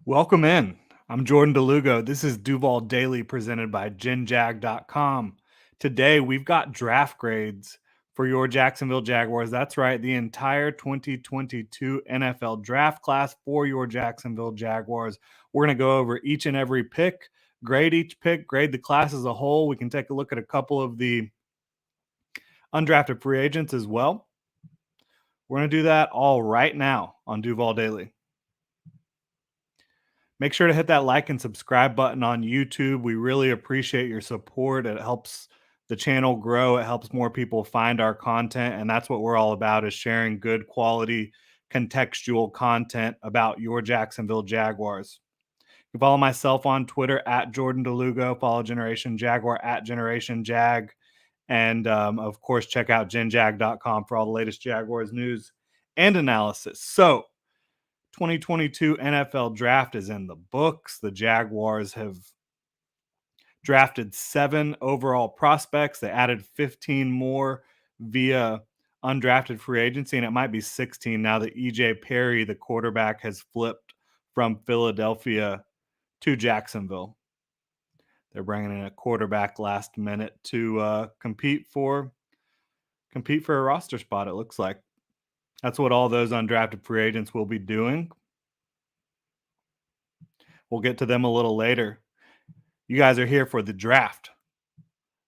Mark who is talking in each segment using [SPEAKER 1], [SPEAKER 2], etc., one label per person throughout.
[SPEAKER 1] Welcome in. I'm Jordan DeLugo. This is Duval Daily presented by GenJag.com. Today we've got draft grades for your Jacksonville Jaguars. That's right, the entire 2022 NFL draft class for your Jacksonville Jaguars. We're going to go over each and every pick, grade each pick, grade the class as a whole. We can take a look at a couple of the undrafted free agents as well. We're going to do that all right now on Duval Daily. Make sure to hit that like and subscribe button on YouTube. We really appreciate your support. It helps the channel grow. It helps more people find our content. And that's what we're all about, is sharing good quality contextual content about your Jacksonville Jaguars. You can follow myself on Twitter at Jordan DeLugo, follow Generation Jaguar at Generation Jag. And of course, check out genjag.com for all the latest Jaguars news and analysis. So 2022 NFL draft is in the books. The Jaguars have drafted 7 overall prospects. They added 15 more via undrafted free agency, and it might be 16 now that EJ Perry, the quarterback, has flipped from Philadelphia to Jacksonville. They're bringing in a quarterback last minute to compete for a roster spot, it looks like. That's what all those undrafted free agents will be doing. We'll get to them a little later. You guys are here for the draft,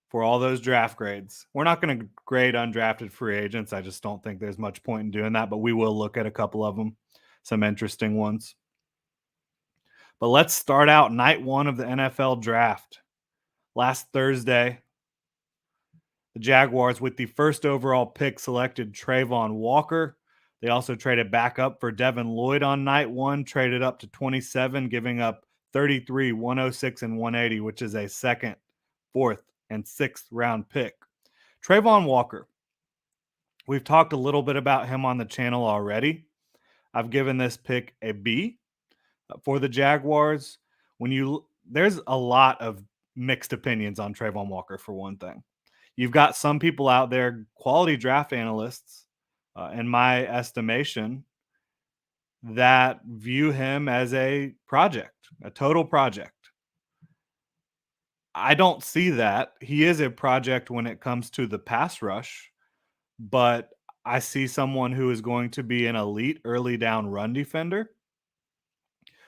[SPEAKER 1] for all those draft grades. We're not going to grade undrafted free agents. I just don't think there's much point in doing that, but we will look at a couple of them, some interesting ones. But let's start out night one of the NFL draft. Last Thursday, the Jaguars, with the first overall pick, selected Trayvon Walker. They also traded back up for Devin Lloyd on night one, traded up to 27, giving up 33, 106, and 180, which is a second, fourth, and sixth round pick. Trayvon Walker, we've talked a little bit about him on the channel already. I've given this pick a B for the Jaguars. There's a lot of mixed opinions on Trayvon Walker, for one thing. You've got some people out there, quality draft analysts, in my estimation, that view him as a project, a total project. I don't see that. He is a project when it comes to the pass rush, but I see someone who is going to be an elite early down run defender,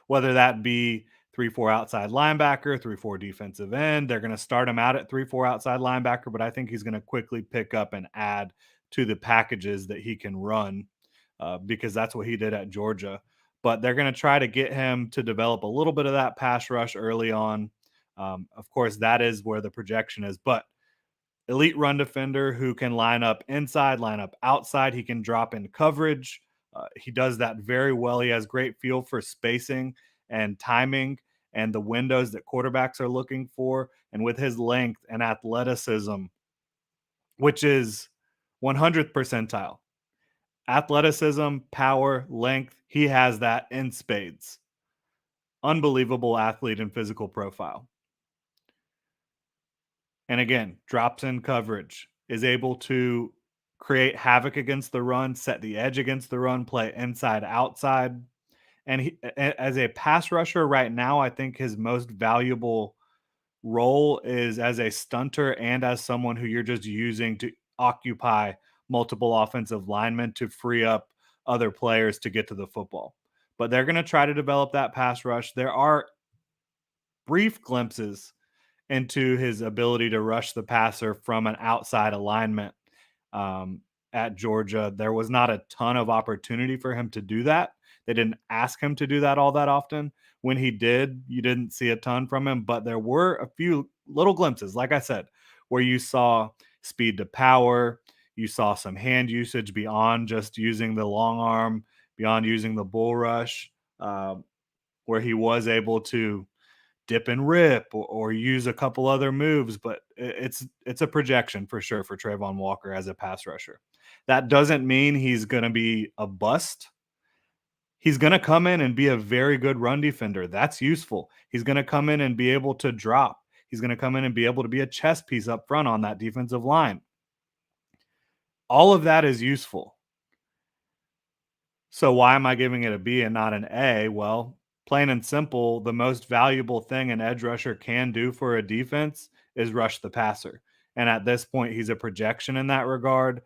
[SPEAKER 1] whether that be 3-4 outside linebacker, 3-4 defensive end. They're going to start him out at 3-4 outside linebacker, but I think he's going to quickly pick up and add to the packages that he can run because that's what he did at Georgia. But they're going to try to get him to develop a little bit of that pass rush early on. Of course, that is where the projection is. But elite run defender who can line up inside, line up outside. He can drop in coverage. He does that very well. He has great feel for spacing and timing and the windows that quarterbacks are looking for. And with his length and athleticism, which is 100th percentile, athleticism, power, length, he has that in spades. Unbelievable athlete and physical profile. And again, drops in coverage, is able to create havoc against the run, set the edge against the run, play inside, outside. And he, as a pass rusher right now, I think his most valuable role is as a stunter and as someone who you're just using to occupy multiple offensive linemen to free up other players to get to the football. But they're going to try to develop that pass rush. There are brief glimpses into his ability to rush the passer from an outside alignment at Georgia. There was not a ton of opportunity for him to do that. They didn't ask him to do that all that often. When he did, you didn't see a ton from him, but there were a few little glimpses, like I said, where you saw speed to power, you saw some hand usage beyond just using the long arm, beyond using the bull rush, where he was able to dip and rip or use a couple other moves, but it's a projection for sure for Trayvon Walker as a pass rusher. That doesn't mean he's going to be a bust. He's going to come in and be a very good run defender. That's useful. He's going to come in and be able to drop. He's going to come in and be able to be a chess piece up front on that defensive line. All of that is useful. So why am I giving it a B and not an A? Well, plain and simple, the most valuable thing an edge rusher can do for a defense is rush the passer. And at this point, he's a projection in that regard.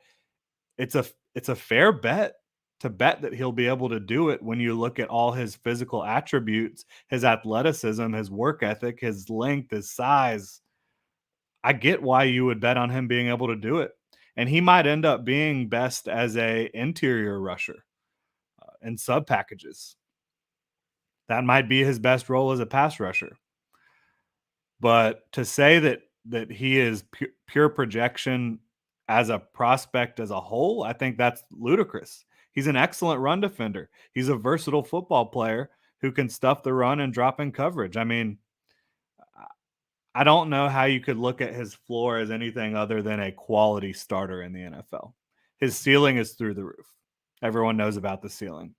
[SPEAKER 1] It's a fair bet to bet that he'll be able to do it when you look at all his physical attributes, his athleticism, his work ethic, his length, his size. I get why you would bet on him being able to do it. And he might end up being best as a interior rusher in sub packages. That might be his best role as a pass rusher. But to say that he is pure projection as a prospect as a whole, I think that's ludicrous. He's an excellent run defender. He's a versatile football player who can stuff the run and drop in coverage. I mean, I don't know how you could look at his floor as anything other than a quality starter in the NFL. His ceiling is through the roof. Everyone knows about the ceiling.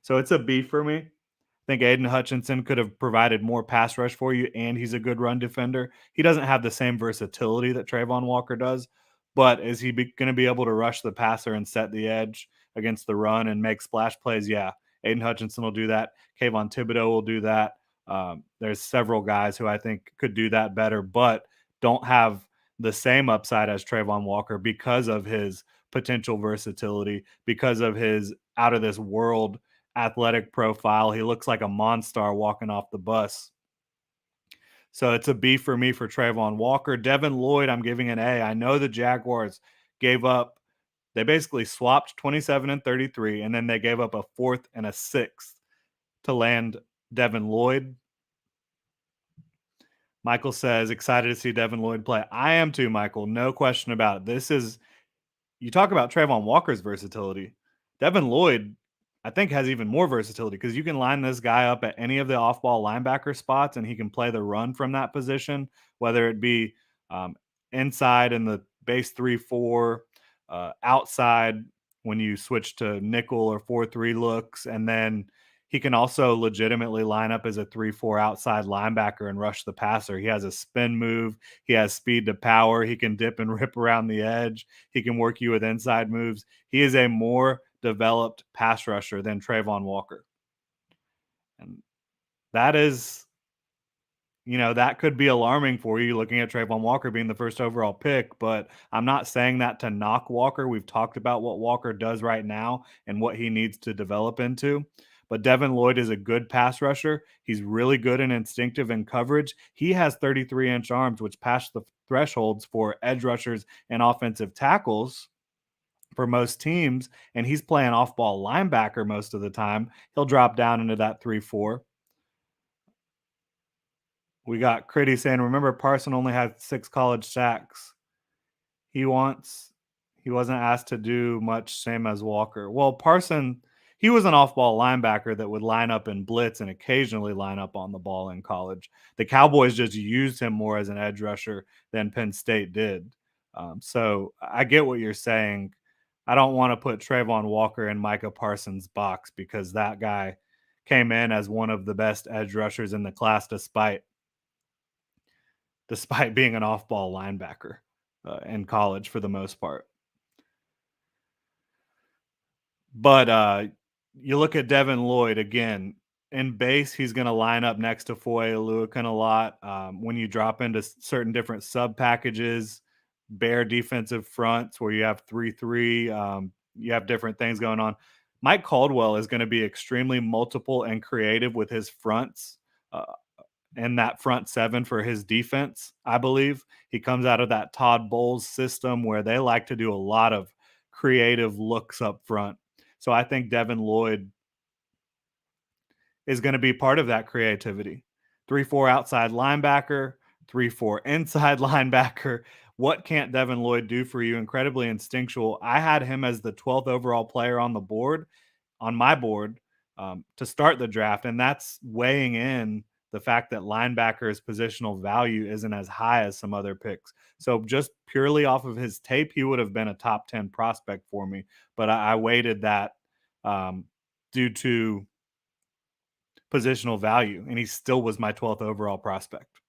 [SPEAKER 1] So it's a B for me. Think Aiden Hutchinson could have provided more pass rush for you, and he's a good run defender. He doesn't have the same versatility that Trayvon Walker does, but is he going to be able to rush the passer and set the edge against the run and make splash plays? Yeah, Aiden Hutchinson will do that. Kayvon Thibodeau will do that. There's several guys who I think could do that better, but don't have the same upside as Trayvon Walker because of his potential versatility, because of his out of this world athletic profile. He looks like a monster walking off the bus. So it's a B for me for Trayvon Walker. Devin Lloyd, I'm giving an A. I know the Jaguars gave up, they basically swapped 27 and 33, and then they gave up a fourth and a sixth to land Devin Lloyd. Michael says, excited to see Devin Lloyd play. I am too, Michael. No question about it. This is, you talk about Trayvon Walker's versatility. Devin Lloyd, I think, has even more versatility because you can line this guy up at any of the off-ball linebacker spots, and he can play the run from that position, whether it be inside in the base 3-4, outside when you switch to nickel or 4-3 looks, and then he can also legitimately line up as a 3-4 outside linebacker and rush the passer. He has a spin move. He has speed to power. He can dip and rip around the edge. He can work you with inside moves. He is a more developed pass rusher than Trayvon Walker. And that is, that could be alarming for you looking at Trayvon Walker being the first overall pick, but I'm not saying that to knock Walker. We've talked about what Walker does right now and what he needs to develop into. But Devin Lloyd is a good pass rusher. He's really good and instinctive in coverage. He has 33-inch arms, which pass the thresholds for edge rushers and offensive tackles for most teams. And he's playing off-ball linebacker most of the time. He'll drop down into that 3-4. We got Critty saying, remember Parson only had 6 college sacks. He wasn't asked to do much, same as Walker. Well, Parson, he was an off-ball linebacker that would line up in blitz and occasionally line up on the ball in college. The Cowboys just used him more as an edge rusher than Penn State did. So I get what you're saying. I don't want to put Trayvon Walker in Micah Parsons' box because that guy came in as one of the best edge rushers in the class despite being an off-ball linebacker in college for the most part. But you look at Devin Lloyd again. In base, he's going to line up next to Foye Oluokun a lot. When you drop into certain different sub packages, bare defensive fronts where you have 3-3, you have different things going on. Mike Caldwell is going to be extremely multiple and creative with his fronts. And that front seven for his defense, I believe. He comes out of that Todd Bowles system where they like to do a lot of creative looks up front. So I think Devin Lloyd is going to be part of that creativity. 3-4 outside linebacker, 3-4 inside linebacker. What can't Devin Lloyd do for you? Incredibly instinctual. I had him as the 12th overall player on my board, to start the draft, and that's weighing in the fact that linebacker's positional value isn't as high as some other picks. So just purely off of his tape, he would have been a top 10 prospect for me. But I weighted that due to positional value, and he still was my 12th overall prospect.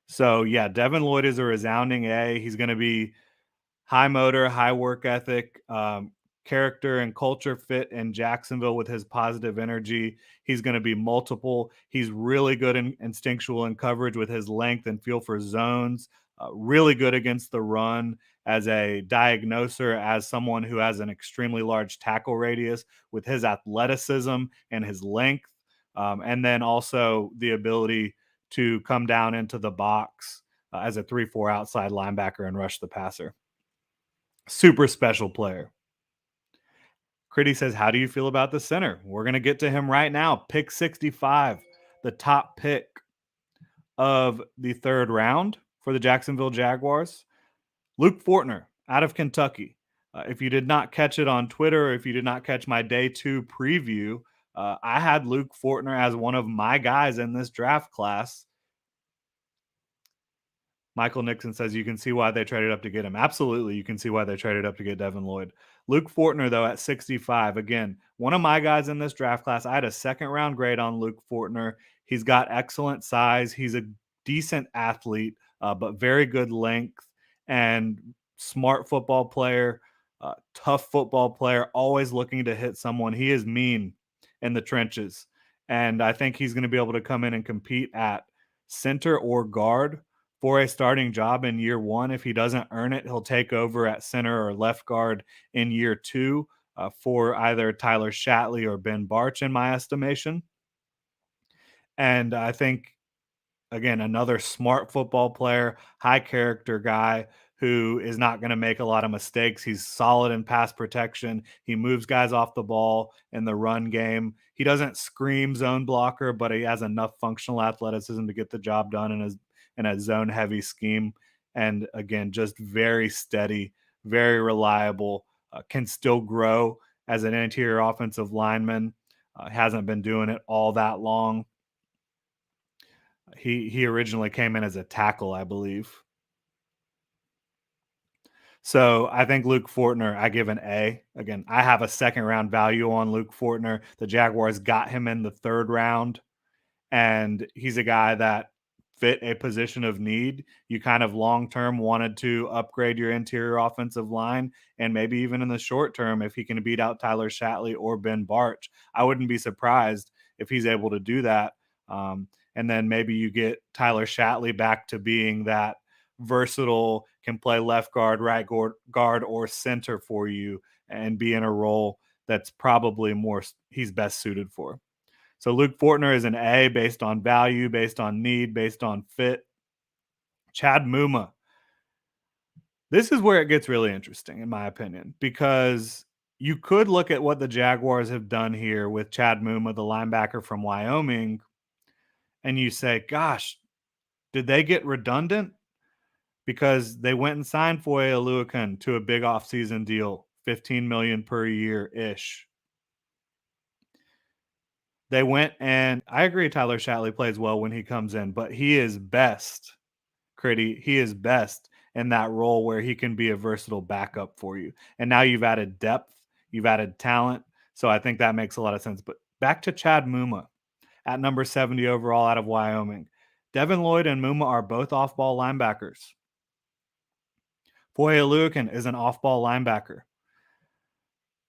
[SPEAKER 1] So yeah, Devin Lloyd is a resounding A. He's going to be high motor, high work ethic, character and culture fit in Jacksonville with his positive energy. He's going to be multiple. He's really good in instinctual and coverage with his length and feel for zones. Really good against the run as a diagnoser, as someone who has an extremely large tackle radius with his athleticism and his length. And then also the ability to come down into the box as a 3-4 outside linebacker and rush the passer. Super special player. Critty says, how do you feel about the center? We're going to get to him right now. Pick 65, the top pick of the third round for the Jacksonville Jaguars. Luke Fortner out of Kentucky. If you did not catch it on Twitter, or if you did not catch my day 2 preview, I had Luke Fortner as one of my guys in this draft class. Michael Nixon says you can see why they traded up to get him. Absolutely, you can see why they traded up to get Devin Lloyd. Luke Fortner, though, at 65. Again, one of my guys in this draft class. I had a second-round grade on Luke Fortner. He's got excellent size. He's a decent athlete, but very good length and smart football player, tough football player, always looking to hit someone. He is mean in the trenches, and I think he's going to be able to come in and compete at center or guard for a starting job in year 1. If he doesn't earn it, he'll take over at center or left guard in year 2 for either Tyler Shatley or Ben Barch, in my estimation. And I think, again, another smart football player, high character guy who is not going to make a lot of mistakes. He's solid in pass protection. He moves guys off the ball in the run game. He doesn't scream zone blocker, but he has enough functional athleticism to get the job done in a zone heavy scheme. And again, just very steady, very reliable, can still grow as an interior offensive lineman. Hasn't been doing it all that long. He originally came in as a tackle, I believe. So I think Luke Fortner, I give an A. Again, I have a second round value on Luke Fortner. The Jaguars got him in the third round, and he's a guy that fit a position of need. You kind of long term wanted to upgrade your interior offensive line, and maybe even in the short term, if he can beat out Tyler Shatley or Ben Barch, I wouldn't be surprised if he's able to do that. And then maybe you get Tyler Shatley back to being that versatile, can play left guard, right guard, or center for you, and be in a role that's probably more he's best suited for. So Luke Fortner is an A based on value, based on need, based on fit. Chad Muma. This is where it gets really interesting, in my opinion, because you could look at what the Jaguars have done here with Chad Muma, the linebacker from Wyoming, and you say, gosh, did they get redundant? Because they went and signed Foye Oluokun to a big offseason deal, $15 million per year-ish. They went and I agree Tyler Shatley plays well when he comes in, but he is best, Critty, he is best in that role where he can be a versatile backup for you. And now you've added depth, you've added talent, so I think that makes a lot of sense. But back to Chad Muma at number 70 overall out of Wyoming. Devin Lloyd and Muma are both off-ball linebackers. Foye Oluokun is an off-ball linebacker.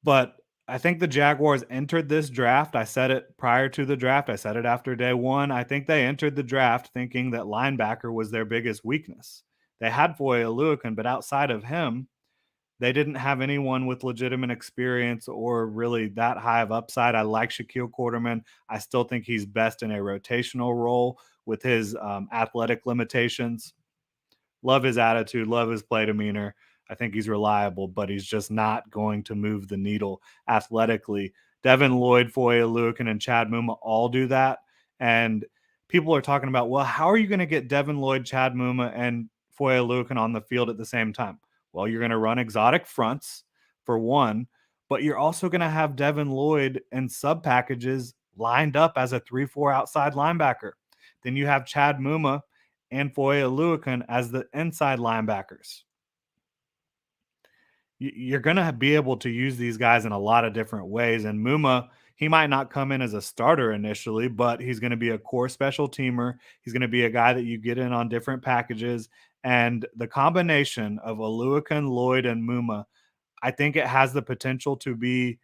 [SPEAKER 1] But I think the Jaguars entered this draft. I said it prior to the draft. I said it after day 1. I think they entered the draft thinking that linebacker was their biggest weakness. They had Foye Oluokun, but outside of him, they didn't have anyone with legitimate experience or really that high of upside. I like Shaquille Quarterman. I still think he's best in a rotational role with his athletic limitations. Love his attitude, love his play demeanor. I think he's reliable, but he's just not going to move the needle athletically. Devin Lloyd, Foye Oluokun, and Chad Muma all do that. And people are talking about, well, how are you going to get Devin Lloyd, Chad Muma, and Foye Oluokun on the field at the same time? Well, you're going to run exotic fronts for one, but you're also going to have Devin Lloyd and sub packages lined up as a 3-4 outside linebacker. Then you have Chad Muma and Foye Oluokun as the inside linebackers. You're going to be able to use these guys in a lot of different ways. And Muma, he might not come in as a starter initially, but he's going to be a core special teamer. He's going to be a guy that you get in on different packages. And the combination of Oluokun, Lloyd, and Muma, I think it has the potential to be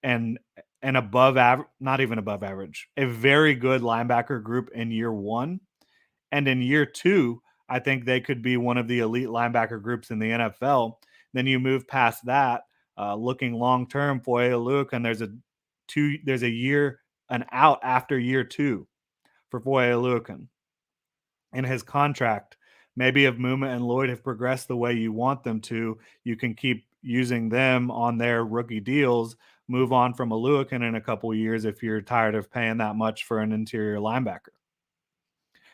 [SPEAKER 1] an an above average, not even above average, a very good linebacker group in year 1. And in year 2, I think they could be one of the elite linebacker groups in the NFL. Then you move past that, looking long term for Aluak, there's a year an out after year 2 for Foye Aluakin in his contract. Maybe if Muma and Lloyd have progressed the way you want them to, you can keep using them on their rookie deals, move on from Aluakin in a couple years if you're tired of paying that much for an interior linebacker.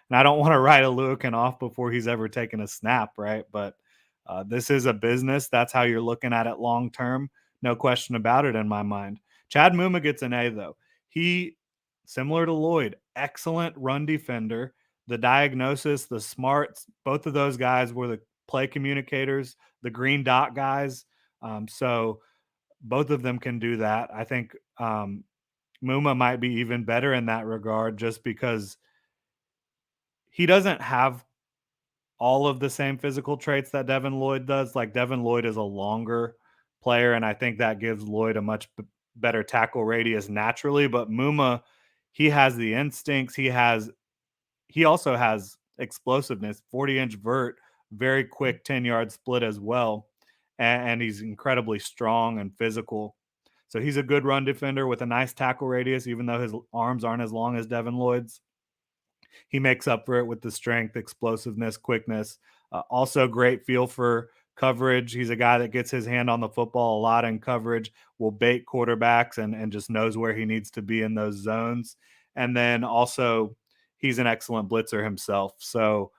[SPEAKER 1] And I don't want to write Aluakin off before he's ever taken a snap, right? But this is a business. That's how you're looking at it long term. No question about it in my mind. Chad Muma gets an A, though. He, similar to Lloyd, excellent run defender. The diagnosis, the smarts, both of those guys were the play communicators, the green dot guys. So both of them can do that. I think Muma might be even better in that regard just because he doesn't have all of the same physical traits that Devin Lloyd does. Like Devin Lloyd is a longer player, and I think that gives Lloyd a much better tackle radius naturally. But Muma, he has the instincts. He also has explosiveness, 40-inch vert, very quick 10-yard split as well, and he's incredibly strong and physical. So he's a good run defender with a nice tackle radius, even though his arms aren't as long as Devin Lloyd's. He makes up for it with the strength, explosiveness, quickness. Also, great feel for coverage. He's a guy that gets his hand on the football a lot in coverage, will bait quarterbacks, and just knows where he needs to be in those zones. And then also, he's an excellent blitzer himself. So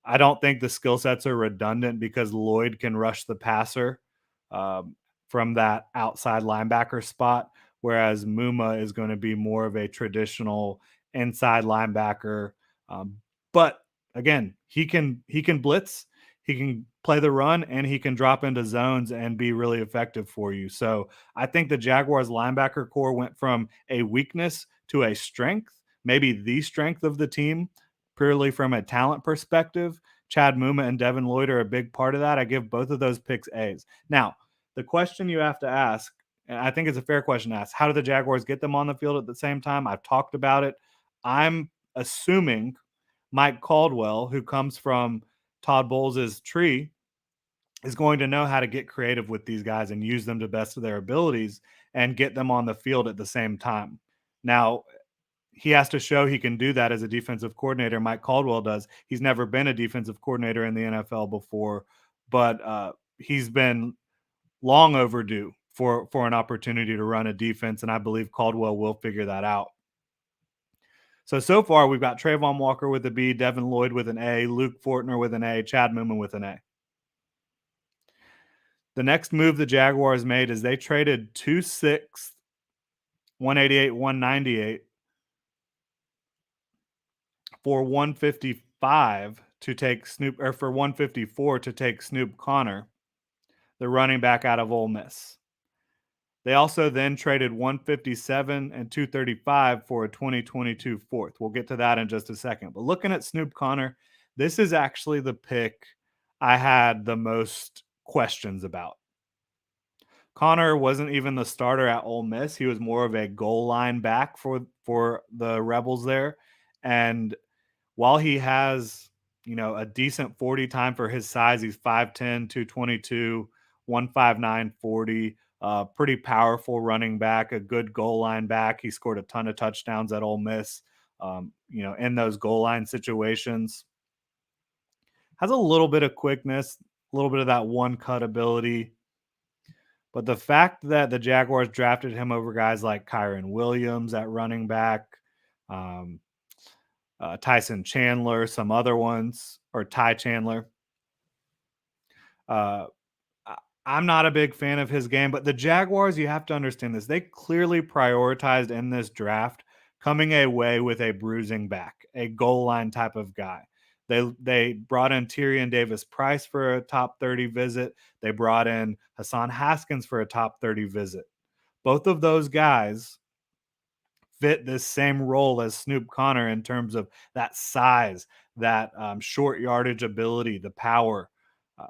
[SPEAKER 1] I don't think the skill sets are redundant because Lloyd can rush the passer um, from that outside linebacker spot, whereas Muma is going to be more of a traditional inside linebacker. Um, but again, he can blitz, he can play the run, and he can drop into zones and be really effective for you. So I think the Jaguars linebacker core went from a weakness to a strength, maybe the strength of the team purely from a talent perspective. Chad Muma and Devin Lloyd are a big part of that. I give both of those picks A's. Now, the question you have to ask, and I think it's a fair question to ask, how do the Jaguars get them on the field at the same time? I've talked about it. I'm assuming Mike Caldwell, who comes from Todd Bowles' tree, is going to know how to get creative with these guys and use them to best of their abilities and get them on the field at the same time. Now, he has to show he can do that as a defensive coordinator. Mike Caldwell does. He's never been a defensive coordinator in the NFL before, but he's been long overdue for an opportunity to run a defense, and I believe Caldwell will figure that out. So far we've got Trayvon Walker with a B, Devin Lloyd with an A, Luke Fortner with an A, Chad Muma with an A. The next move the Jaguars made is they traded 2 6, 188, 198 for 155 to take Snoop, or for 154 to take Snoop Connor, the running back out of Ole Miss. They also then traded 157 and 235 for a 2022 fourth. We'll get to that in just a second. But looking at Snoop Connor, this is actually the pick I had the most questions about. Connor wasn't even the starter at Ole Miss. He was more of a goal line back for the Rebels there. And while he has, a decent 40 time for his size, he's 5'10, 222, 159, 40, pretty powerful running back, a good goal line back. He scored a ton of touchdowns at Ole Miss, in those goal line situations. Has a little bit of quickness, a little bit of that one cut ability. But the fact that the Jaguars drafted him over guys like Kyron Williams at running back, um, Tyson Chandler, some other ones, or Ty Chandler. Uh, I'm not a big fan of his game, but the Jaguars, you have to understand this. They clearly prioritized in this draft coming away with a bruising back, a goal line type of guy. They brought in Tyrion Davis Price for a top 30 visit. They brought in Hassan Haskins for a top 30 visit. Both of those guys fit this same role as Snoop Connor in terms of that size, that short yardage ability, the power. Uh,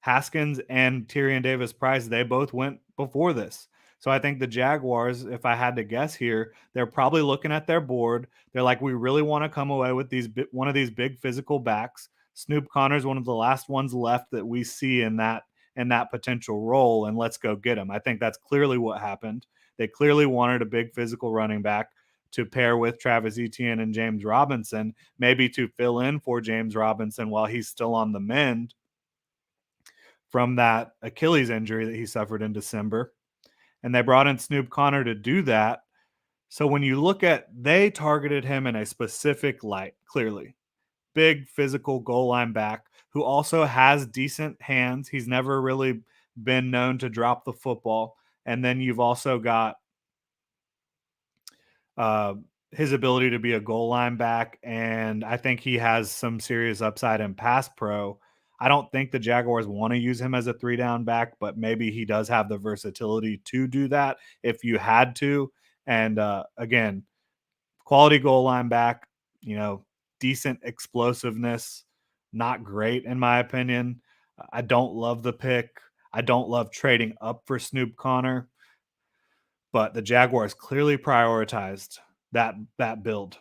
[SPEAKER 1] Haskins and Tyrion Davis-Price, they both went before this. So I think the Jaguars, if I had to guess here, they're probably looking at their board. They're like, we really want to come away with one of these big physical backs. Snoop Connor is one of the last ones left that we see in that potential role, and let's go get him. I think that's clearly what happened. They clearly wanted a big physical running back to pair with Travis Etienne and James Robinson, maybe to fill in for James Robinson while he's still on the mend from that Achilles injury that he suffered in December. And they brought in Snoop Connor to do that. So when you look at, they targeted him in a specific light, clearly. Big physical goal line back who also has decent hands. He's never really been known to drop the football. And then you've also got uh, his ability to be a goal line back, and I think he has some serious upside in pass pro. I don't think the Jaguars want to use him as a 3-down back, but maybe he does have the versatility to do that if you had to. And again, quality goal line back, decent explosiveness, not great in my opinion. I don't love the pick. I don't love trading up for Snoop Connor, but the Jaguars clearly prioritized that build,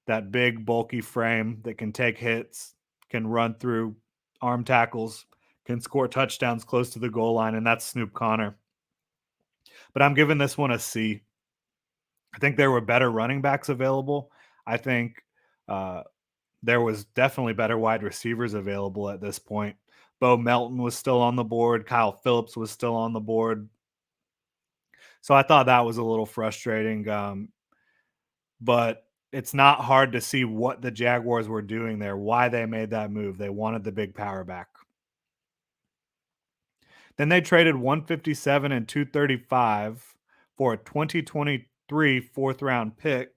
[SPEAKER 1] that big bulky frame that can take hits, can run through arm tackles, can score touchdowns close to the goal line, and that's Snoop Connor. But I'm giving this one a C. I think there were better running backs available. I think there was definitely better wide receivers available at this point. Bo Melton was still on the board. Kyle Phillips was still on the board. So I thought that was a little frustrating. But it's not hard to see what the Jaguars were doing there, why they made that move. They wanted the big power back. Then they traded 157 and 235 for a 2023 fourth round pick.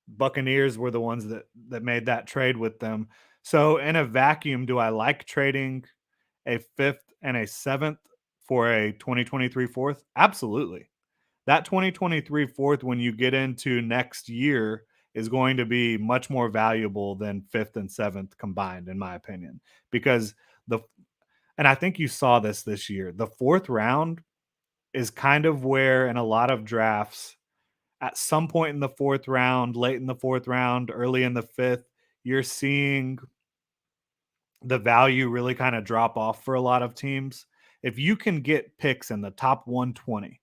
[SPEAKER 1] Buccaneers were the ones that made that trade with them. So in a vacuum, do I like trading a fifth and a seventh for a 2023 fourth? Absolutely. That 2023 fourth, when you get into next year, is going to be much more valuable than fifth and seventh combined, in my opinion. Because and I think you saw this year, the fourth round is kind of where in a lot of drafts, at some point in the fourth round, late in the fourth round, early in the fifth, you're seeing the value really kind of drop off for a lot of teams. If you can get picks in the top 120,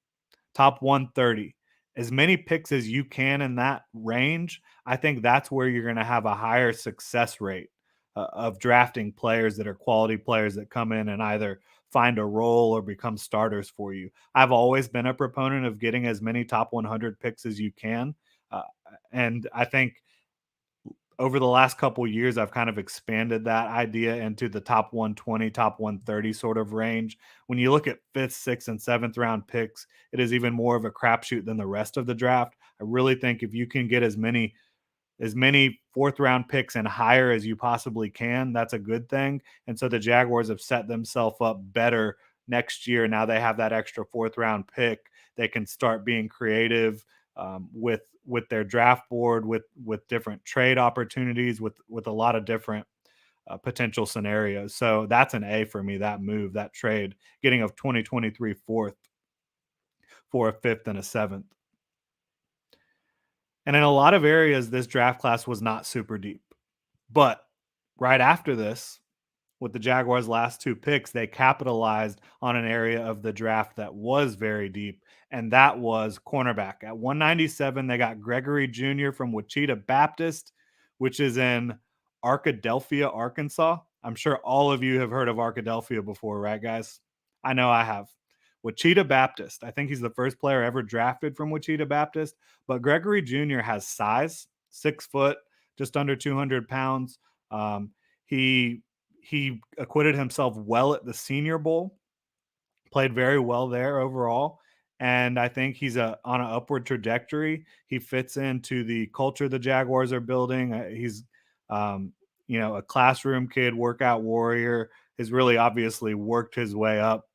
[SPEAKER 1] top 130, as many picks as you can in that range, I think that's where you're going to have a higher success rate of drafting players that are quality players that come in and either find a role or become starters for you. I've always been a proponent of getting as many top 100 picks as you can. Uh, and I think over the last couple of years, I've kind of expanded that idea into the top 120, top 130 sort of range. When you look at fifth, sixth, and seventh round picks, it is even more of a crapshoot than the rest of the draft. I really think if you can get as many fourth round picks and higher as you possibly can, that's a good thing. And so the Jaguars have set themselves up better next year. Now they have that extra fourth round pick. They can start being creative with their draft board, with different trade opportunities, with a lot of different potential scenarios. So that's an A for me. That move, that trade, getting a 2023 fourth for a fifth and a seventh. And in a lot of areas, this draft class was not super deep. But right after this, with the Jaguars' last two picks, they capitalized on an area of the draft that was very deep, and that was cornerback. At 197, they got Gregory Jr. from Wichita Baptist, which is in Arkadelphia, Arkansas. I'm sure all of you have heard of Arkadelphia before, right, guys? I know I have. Wichita Baptist. I think he's the first player ever drafted from Wichita Baptist, but Gregory Jr. has size, 6 foot, just under 200 pounds. He acquitted himself well at the Senior Bowl, played very well there overall, and I think he's on an upward trajectory. He fits into the culture the Jaguars are building. He's a classroom kid, workout warrior, has really obviously worked his way up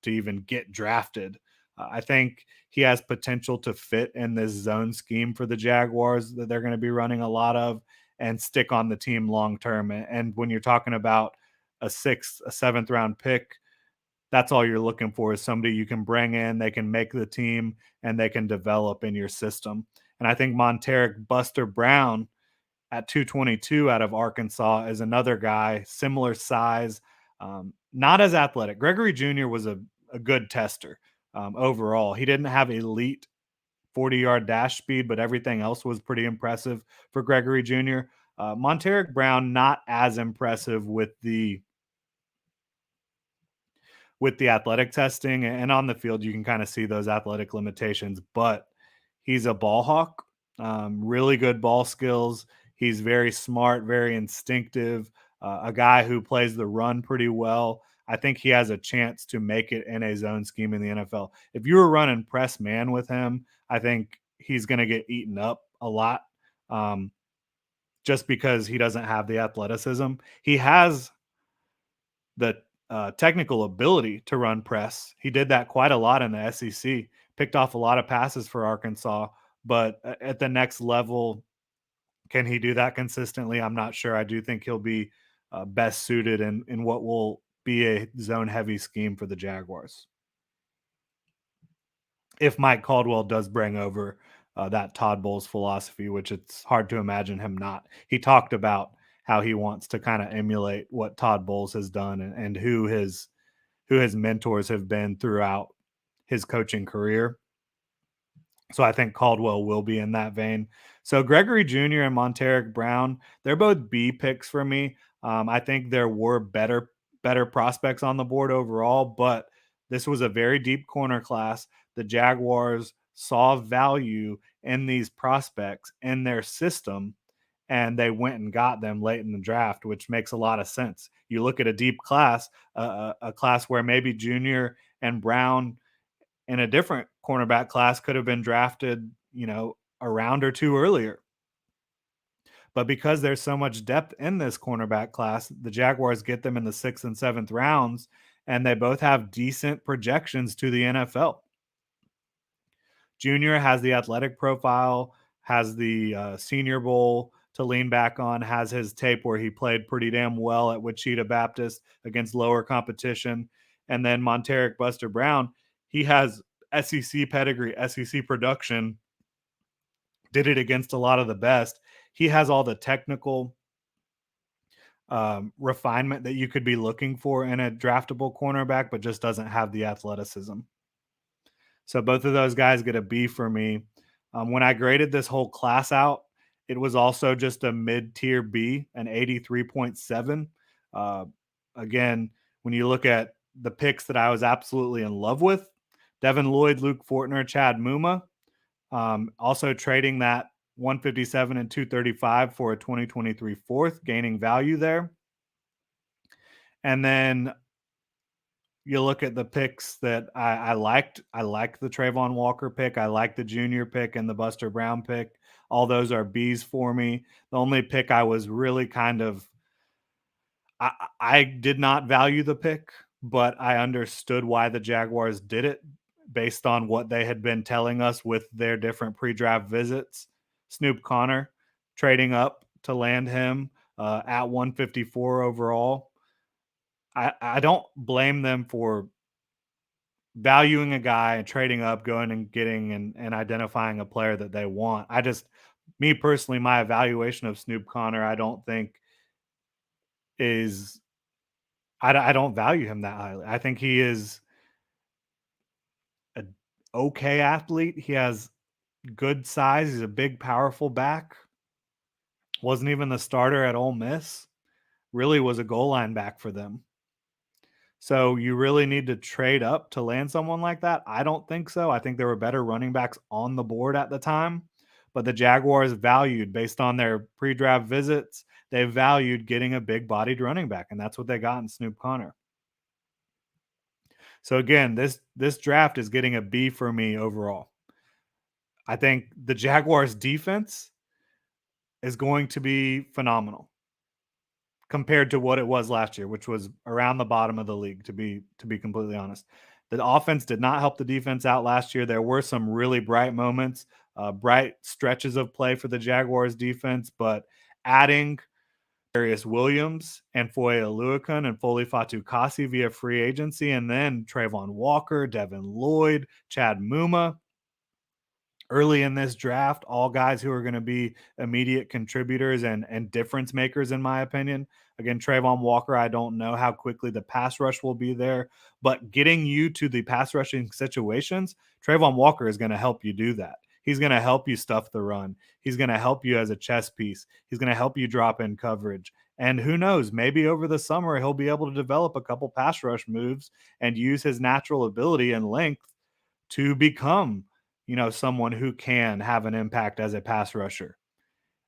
[SPEAKER 1] to even get drafted. I think he has potential to fit in this zone scheme for the Jaguars that they're going to be running a lot of and stick on the team long term. And when you're talking about a sixth, a seventh round pick, that's all you're looking for is somebody you can bring in, they can make the team, and they can develop in your system. And I think Monteric Buster Brown at 222 out of Arkansas is another guy, similar size, not as athletic. Gregory Jr. was a good tester overall. He didn't have elite 40-yard dash speed, but everything else was pretty impressive for Gregory Jr. Monteric Brown, not as impressive with the athletic testing, and on the field, you can kind of see those athletic limitations, but he's a ball hawk, really good ball skills. He's very smart, very instinctive, a guy who plays the run pretty well. I think he has a chance to make it in a zone scheme in the NFL. If you were running press man with him, I think he's going to get eaten up a lot, um, just because he doesn't have the athleticism. He has the technical ability to run press. He did that quite a lot in the SEC, picked off a lot of passes for Arkansas, but at the next level, can he do that consistently? I'm not sure. I do think he'll be best suited in what will be a zone heavy scheme for the Jaguars. If Mike Caldwell does bring over that Todd Bowles philosophy, which it's hard to imagine him not. He talked about how he wants to kind of emulate what Todd Bowles has done and who his mentors have been throughout his coaching career. So I think Caldwell will be in that vein. So Gregory Jr. and Monteric Brown, they're both B picks for me. I think there were better prospects on the board overall, but this was a very deep corner class. The Jaguars saw value in these prospects in their system, and they went and got them late in the draft, which makes a lot of sense. You look at a deep class, a class where maybe Junior and Brown in a different cornerback class could have been drafted, a round or two earlier. But because there's so much depth in this cornerback class, the Jaguars get them in the sixth and seventh rounds, and they both have decent projections to the NFL. Junior has the athletic profile, has the Senior Bowl to lean back on, has his tape where he played pretty damn well at Wichita Baptist against lower competition. And then Monteric Buster Brown, he has SEC pedigree, SEC production, did it against a lot of the best. He has all the technical refinement that you could be looking for in a draftable cornerback, but just doesn't have the athleticism. So both of those guys get a B for me. When I graded this whole class out, it was also just a mid-tier B, an 83.7. Again, when you look at the picks that I was absolutely in love with, Devin Lloyd, Luke Fortner, Chad Muma, also trading that 157 and 235 for a 2023 fourth, gaining value there. And then you look at the picks that I liked. I liked the Trayvon Walker pick. I liked the Junior pick and the Buster Brown pick. All those are Bs for me. The only pick I was really kind of I did not value the pick, but I understood why the Jaguars did it based on what they had been telling us with their different pre-draft visits. Snoop Connor, trading up to land him at 154 overall. I don't blame them for valuing a guy and trading up, going and getting and identifying a player that they want. Me personally, my evaluation of Snoop Connor, I don't think is, I don't value him that highly. I think he is a okay athlete. He has good size. He's a big, powerful back. Wasn't even the starter at Ole Miss. Really was a goal line back for them. So you really need to trade up to land someone like that? I don't think so. I think there were better running backs on the board at the time, but the Jaguars valued, based on their pre-draft visits, they valued getting a big-bodied running back, and that's what they got in Snoop Connor. So again, this draft is getting a B for me overall. I think the Jaguars defense is going to be phenomenal compared to what it was last year, which was around the bottom of the league, to be completely honest. The offense did not help the defense out last year. There were some really bright moments, bright stretches of play for the Jaguars defense, but adding Darius Williams and Foye Oluokun and Foley Fatukasi via free agency, and then Trayvon Walker, Devin Lloyd, Chad Muma early in this draft, all guys who are going to be immediate contributors and difference makers, in my opinion. Again, Trayvon Walker, I don't know how quickly the pass rush will be there, but getting you to the pass rushing situations, Trayvon Walker is going to help you do that. He's going to help you stuff the run. He's going to help you as a chess piece. He's going to help you drop in coverage. And who knows, maybe over the summer, he'll be able to develop a couple pass rush moves and use his natural ability and length to become, someone who can have an impact as a pass rusher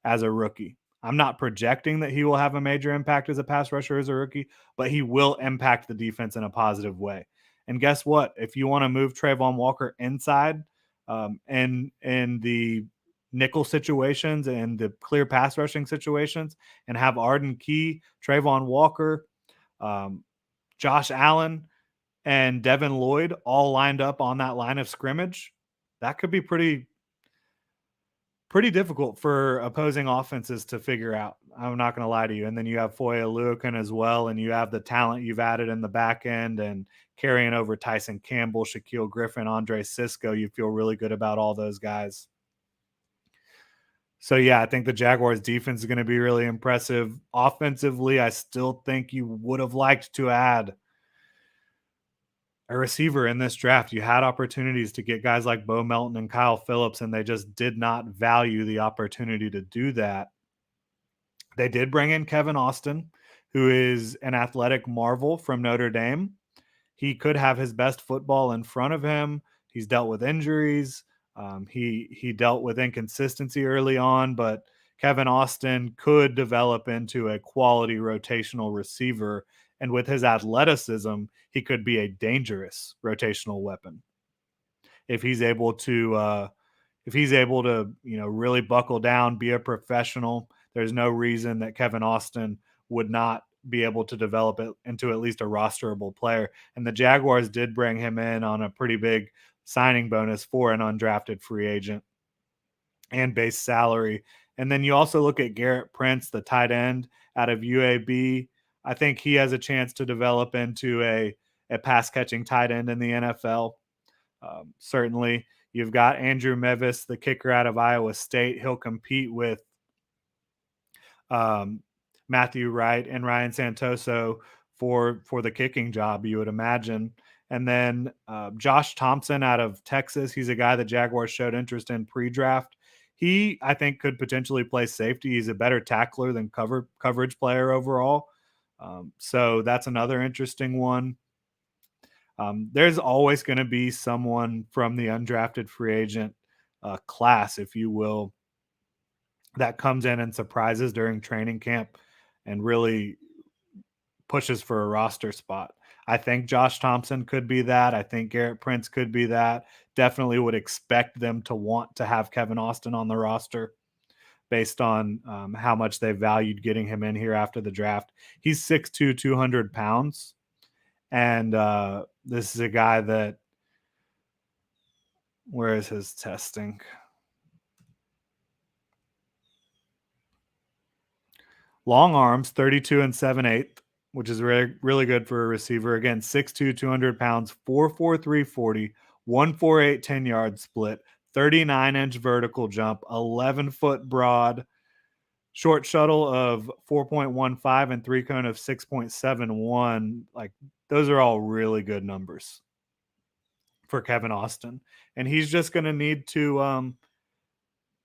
[SPEAKER 1] as a rookie. I'm not projecting that he will have a major impact as a pass rusher as a rookie, but he will impact the defense in a positive way. And guess what? If you want to move Trayvon Walker inside and the nickel situations and the clear pass rushing situations and have Arden Key, Trayvon Walker, Josh Allen, and Devin Lloyd all lined up on that line of scrimmage, that could be pretty difficult for opposing offenses to figure out. I'm not going to lie to you. And then you have Foye Oluokun as well, and you have the talent you've added in the back end and carrying over Tyson Campbell, Shaquille Griffin, Andre Cisco. You feel really good about all those guys. So, yeah, I think the Jaguars' defense is going to be really impressive. Offensively, I still think you would have liked to add a receiver in this draft. You had opportunities to get guys like Bo Melton and Kyle Phillips, and they just did not value the opportunity to do that. They did bring in Kevin Austin, who is an athletic marvel from Notre Dame. He could have his best football in front of him. He's dealt with injuries. He dealt with inconsistency early on, but Kevin Austin could develop into a quality rotational receiver. And with his athleticism, he could be a dangerous rotational weapon if he's able to really buckle down, be a professional. There's no reason that Kevin Austin would not be able to develop it into at least a rosterable player. And the Jaguars did bring him in on a pretty big signing bonus for an undrafted free agent and base salary. And then you also look at Garrett Prince, the tight end out of UAB. I think he has a chance to develop into a pass catching tight end in the NFL. Certainly, you've got Andrew Mevis, the kicker out of Iowa State. He'll compete with Matthew Wright and Ryan Santoso for the kicking job, you would imagine. And then Josh Thompson out of Texas. He's a guy that Jaguars showed interest in pre-draft. He, I think, could potentially play safety. He's a better tackler than coverage player overall. So that's another interesting one. There's always going to be someone from the undrafted free agent class, if you will, that comes in and surprises during training camp and really pushes for a roster spot. I think Josh Thompson could be that. I think Garrett Prince could be that. Definitely would expect them to want to have Kevin Austin on the roster based on how much they valued getting him in here after the draft. He's 6'2", 200 pounds. And this is a guy that, where is his testing? Long arms, 32 and 7/8, which is really, really good for a receiver. Again, 6'2", 200 pounds, 4'4", 340, 148, 10-yard split, 39-inch vertical jump, 11-foot broad, short shuttle of 4.15 and three cone of 6.71. Like, those are all really good numbers for Kevin Austin. And he's just going to need to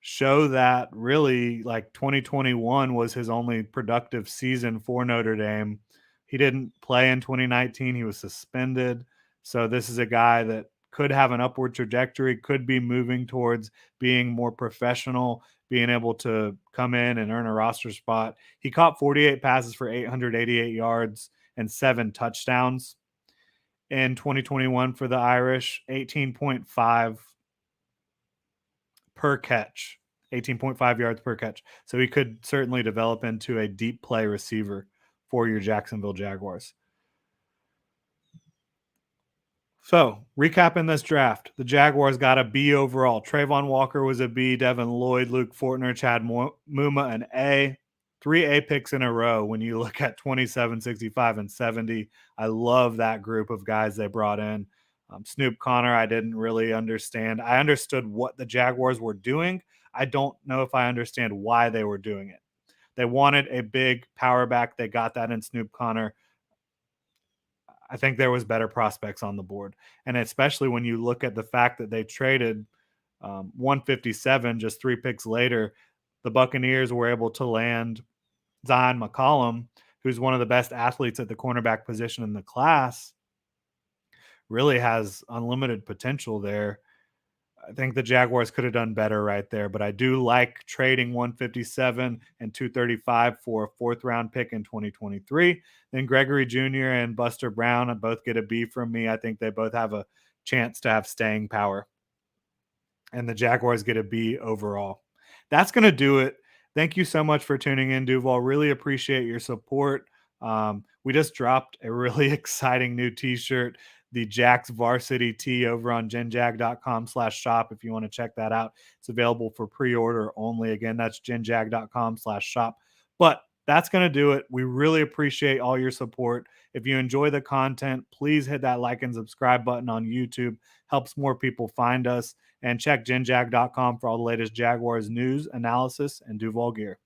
[SPEAKER 1] show that really, like, 2021 was his only productive season for Notre Dame. He didn't play in 2019. He was suspended. So this is a guy that could have an upward trajectory, could be moving towards being more professional, being able to come in and earn a roster spot. He caught 48 passes for 888 yards and 7 touchdowns in 2021 for the Irish, 18.5 per catch, 18.5 yards per catch. So he could certainly develop into a deep play receiver for your Jacksonville Jaguars. So, recapping this draft, the Jaguars got a B overall. Trayvon Walker was a B, Devin Lloyd, Luke Fortner, Chad Muma an A. 3 A picks in a row when you look at 27, 65, and 70. I love that group of guys they brought in. Snoop Connor, I didn't really understand. I understood what the Jaguars were doing. I don't know if I understand why they were doing it. They wanted a big power back. They got that in Snoop Connor. I think there was better prospects on the board. And especially when you look at the fact that they traded 157 just 3 picks later, the Buccaneers were able to land Zion McCollum, who's one of the best athletes at the cornerback position in the class, really has unlimited potential there. I think the Jaguars could have done better right there, but I do like trading 157 and 235 for a 4th-round pick in 2023. Then Gregory Jr. and Buster Brown both get a B from me. I think they both have a chance to have staying power, and the Jaguars get a B overall. That's going to do it. Thank you so much for tuning in, Duval. Really appreciate your support. We just dropped a really exciting new t-shirt, the Jacks Varsity Tee, over on genjag.com/shop. If you want to check that out, it's available for pre-order only. Again, that's genjag.com/shop. But that's going to do it. We really appreciate all your support. If you enjoy the content, please hit that like and subscribe button on YouTube. Helps more people find us. And check genjag.com for all the latest Jaguars news, analysis, and Duval gear.